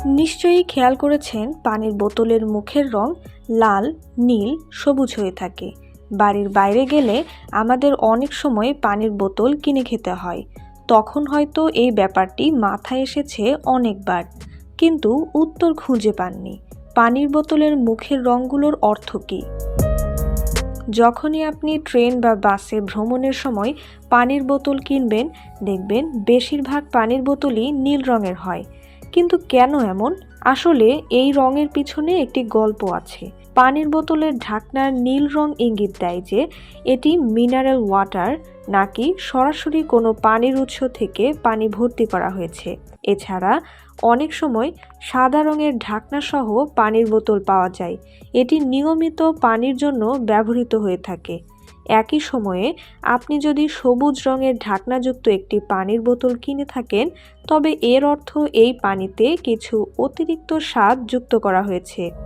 নিশ্চয়ই খেয়াল করেছেন পানির বোতলের মুখের রং লাল, নীল, সবুজ হয়ে থাকে। বাড়ির বাইরে গেলে আমাদের অনেক সময় পানির বোতল কিনে খেতে হয়। তখন হয়তো এই ব্যাপারটি মাথায় এসেছে অনেকবার, কিন্তু উত্তর খুঁজে পাননি। পানির বোতলের মুখের রঙগুলোর অর্থ কী? যখনই আপনি ট্রেন বা বাসে ভ্রমণের সময় পানির বোতল কিনবেন, দেখবেন বেশিরভাগ পানির বোতলই নীল রঙের হয়। কিন্তু কেন এমন? আসলে এই রঙের পিছনে একটি গল্প আছে। পানির বোতলের ঢাকনার নীল রং ইঙ্গিত দেয় যে এটি মিনারেল ওয়াটার, নাকি সরাসরি কোনো পানির উৎস থেকে পানি ভর্তি করা হয়েছে। এছাড়া অনেক সময় সাদা রঙের ঢাকনা সহ পানির বোতল পাওয়া যায়। এটি নিয়মিত পানির জন্য ব্যবহৃত হয়ে থাকে। একই সময়ে আপনি যদি সবুজ রঙের ঢাকনাযুক্ত একটি পানির বোতল কিনে থাকেন, তবে এর অর্থ এই পানিতে কিছু অতিরিক্ত স্বাদ যুক্ত করা হয়েছে।